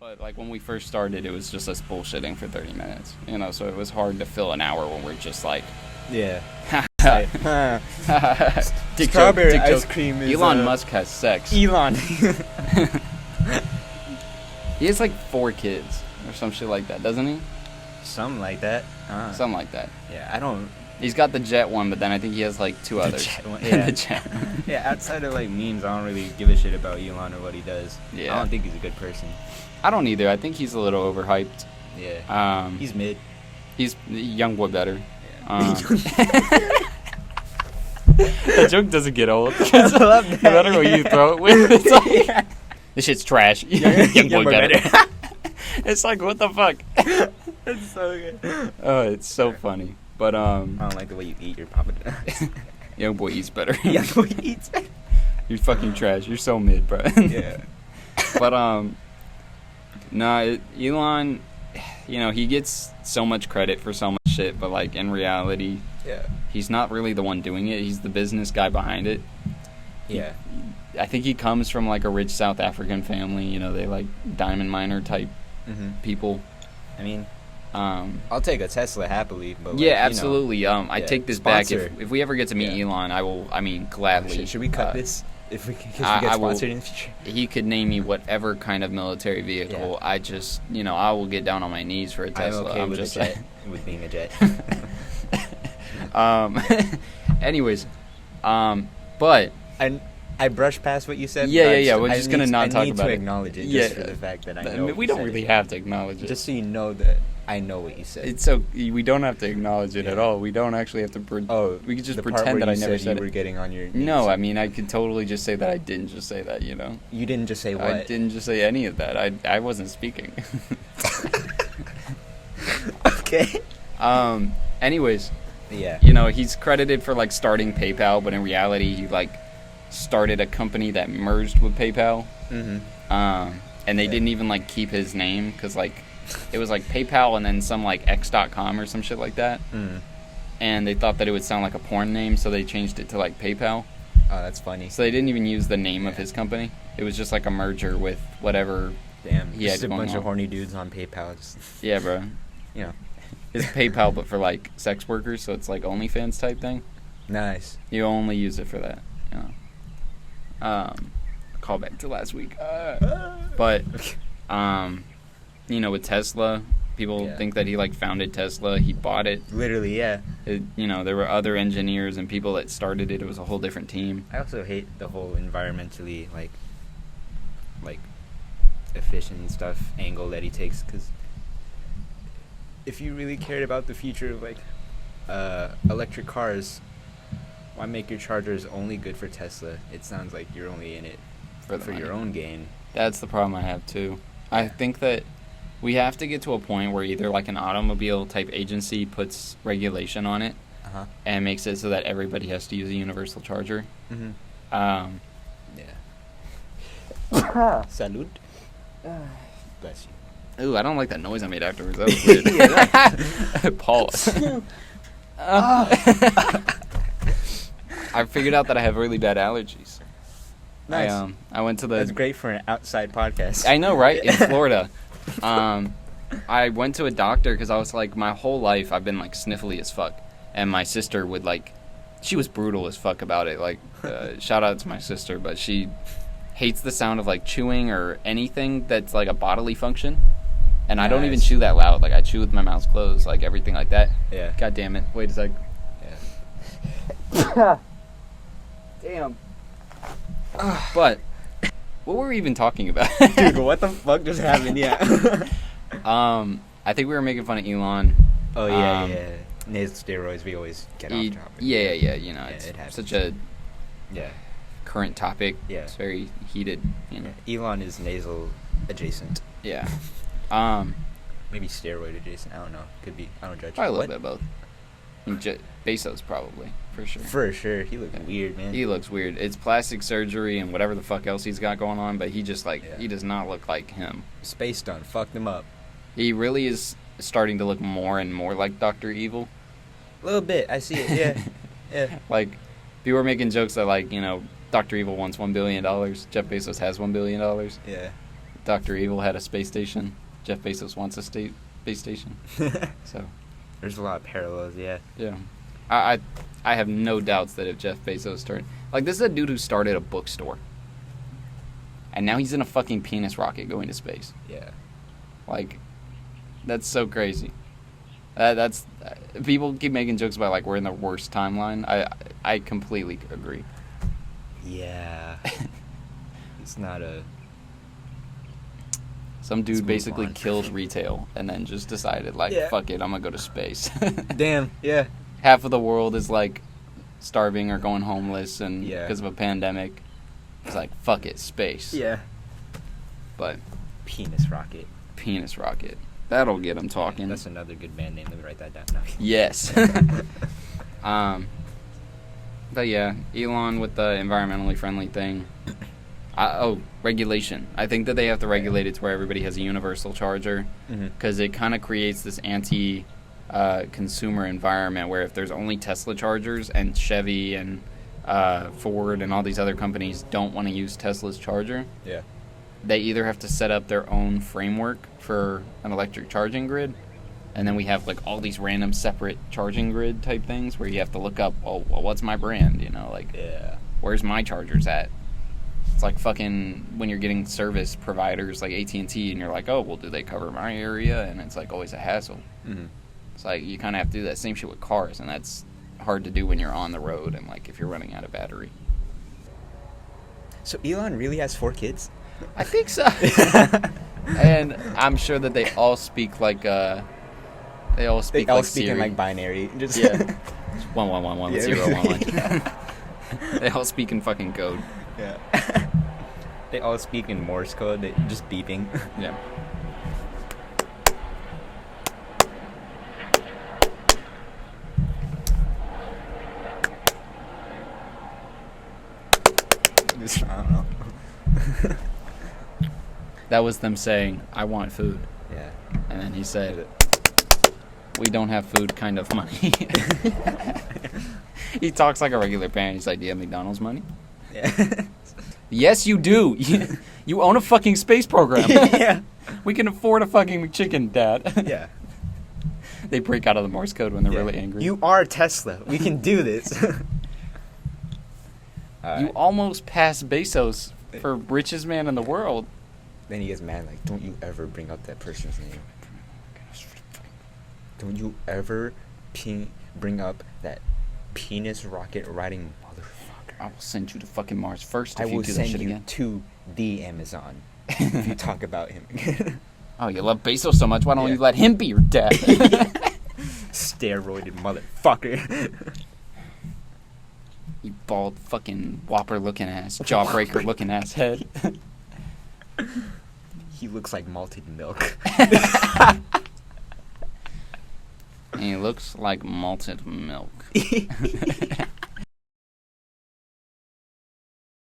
But, like, when we first started, it was just us bullshitting for 30 minutes, you know, so it was hard to fill an hour when we're just like... Yeah. Strawberry ice cream is... Elon Musk has sex. Elon. He has, like, 4 kids or some shit like that, doesn't he? Something like that. Something like that. Yeah, I don't... He's got the jet one, but then I think he has, like, 2 others. Jet one, yeah. The jet. Yeah, outside of, like, memes, I don't really give a shit about Elon or what he does. Yeah. I don't think he's a good person. I don't either. I think he's a little overhyped. Yeah. He's mid. He's young boy better. Yeah. The joke doesn't get old. I love that. No matter what you throw it with, it's like, this shit's trash. Young boy better. It's like, what the fuck? It's so good. Oh, it's so funny. But I don't like the way you eat your Papa John's. Young boy eats better. Young boy eats better. You're fucking trash. You're so mid, bro. Yeah. But Elon, you know, he gets so much credit for so much shit, but like in reality, yeah, he's not really the one doing it. He's the business guy behind it. Yeah. I think he comes from like a rich South African family. You know, they like diamond miner type people. I mean, I'll take a Tesla happily. But like, yeah, absolutely. I take this sponsor. back. If we ever get to meet Elon, I will. I mean, gladly. Should we cut this? If we get sponsored in the future, he could name me whatever kind of military vehicle. Yeah. I just, you know, I will get down on my knees for a Tesla. I'm okay with just a jet. With being a jet. Anyways, but I brushed past what you said. Yeah. We're just gonna not talk about it. I need to acknowledge it just for the fact that I know. We don't really have to acknowledge it. Just so you know that I know what you said. It's so we don't have to acknowledge it at all. We don't actually have to. We could just pretend that I never said you were getting on your knees. No, I mean I could totally just say that I didn't just say that. You know. You didn't just say what? I didn't just say any of that. I wasn't speaking. Okay. Anyways. Yeah. You know, he's credited for like starting PayPal, but in reality, he like started a company that merged with PayPal. And they didn't even like keep his name because like it was like PayPal and then some like X.com or some shit like that. And they thought that it would sound like a porn name, so they changed it to like PayPal. Oh, that's funny. So they didn't even use the name of his company. It was just like a merger with whatever. Damn. He had just a bunch on. of horny dudes on PayPal. Yeah, bro. You know. It's PayPal, but for like sex workers, so it's like OnlyFans type thing. Nice. You only use it for that. You know. Call back to last week. But, you know, with Tesla, people think that he like founded Tesla. He bought it. Literally, yeah. You know, there were other engineers and people that started it. It was a whole different team. I also hate the whole environmentally like efficient stuff angle that he takes, because if you really cared about the future of like electric cars, why make your chargers only good for Tesla? It sounds like you're only in it for your own gain. That's the problem I have too. I think that we have to get to a point where either like an automobile type agency puts regulation on it and makes it so that everybody has to use a universal charger. Yeah. Salud. Bless you. Ooh, I don't like that noise I made afterwards. That was weird. Pause. I figured out that I have really bad allergies. Nice. I went to the... That's great for an outside podcast. I know, right? In Florida. I went to a doctor because I was like, my whole life I've been like sniffly as fuck. And my sister would like... She was brutal as fuck about it. Like, shout out to my sister, but she hates the sound of like chewing or anything that's like a bodily function. And I don't even chew that loud. Like, I chew with my mouth closed, like everything like that. Yeah. God damn it. Wait a sec. Yeah. Damn. But, what were we even talking about? Dude, what the fuck just happened? Yeah. I think we were making fun of Elon. Oh, yeah. Nasal steroids, we always get off topic. Yeah. You know, it's such a current topic. Yeah. It's very heated, you know. Yeah. Elon is nasal adjacent. Yeah. Maybe steroid adjacent. I don't know. Could be. I don't judge. Probably a little bit of both. I mean, Bezos probably, for sure. For sure. He looks weird, man. He looks weird. It's plastic surgery and whatever the fuck else he's got going on, but he just he does not look like him. Space stunt fucked him up. He really is starting to look more and more like Dr. Evil. A little bit. I see it, yeah. Yeah. Like, people were making jokes that, like, you know, Dr. Evil wants $1 billion. Jeff Bezos has $1 billion. Yeah. Dr. Evil had a space station. Jeff Bezos wants a space station. So There's a lot of parallels, yeah. yeah, I have no doubts that if Jeff Bezos started, like, this is a dude who started a bookstore, and now he's in a fucking penis rocket going to space. Yeah. Like, that's so crazy. That's people keep making jokes about, like, we're in the worst timeline. I completely agree. Yeah. It's not a... Some dude Let's move basically on. killed retail and then just decided, like, Yeah. fuck it, I'm gonna go to space. Damn, yeah. Half of the world is, like, starving or going homeless and Yeah. because of a pandemic. It's like, fuck it, space. Yeah. But Penis rocket. penis rocket, that'll get him talking. That's another good band name. Let me write that down. No. Yes. But yeah, Elon with the environmentally friendly thing. Regulation. I think that they have to regulate it to where everybody has a universal charger, because it kind of creates this consumer environment where if there's only Tesla chargers and Chevy and Ford and all these other companies don't want to use Tesla's charger, Yeah. they either have to set up their own framework for an electric charging grid, and then we have, like, all these random separate charging grid type things where you have to look up, oh, well, what's my brand, you know, like, Yeah. where's my chargers at? It's like fucking when you're getting service providers like AT&T and you're like, oh, well, do they cover my area? And it's, like, always a hassle. Mm-hmm. It's like you kind of have to do that same shit with cars, and that's hard to do when you're on the road and, like, if you're running out of battery. So Elon really has 4 kids? I think so. And I'm sure that they all speak like they all speak They all like speak Siri. in like binary. Just Yeah. 1111 Yeah. 011. They all speak in fucking code. Yeah. They all speak in Morse code. They just beeping. Yeah. Just, I don't know. That was them saying, I want food. Yeah. And then he said, we don't have food kind of money. He talks like a regular parent. He's like, do you have McDonald's money? Yeah. Yes, you do. You own a fucking space program. Yeah. We can afford a fucking chicken, Dad. Yeah. They break out of the Morse code when they're really angry. You are Tesla. We can do this. You almost passed Bezos for richest man in the world. Then he gets mad, like, don't you ever bring up that person's name. Don't you ever bring up that penis rocket riding motherfucker. I will send you to fucking Mars first I if you will do that send shit you again. to the Amazon if you talk about him again. Oh, you love Bezos so much, why don't Yeah. you let him be your dad? Steroided motherfucker. You bald fucking whopper looking ass, jawbreaker looking ass head. He looks like malted milk. And he looks like malted milk.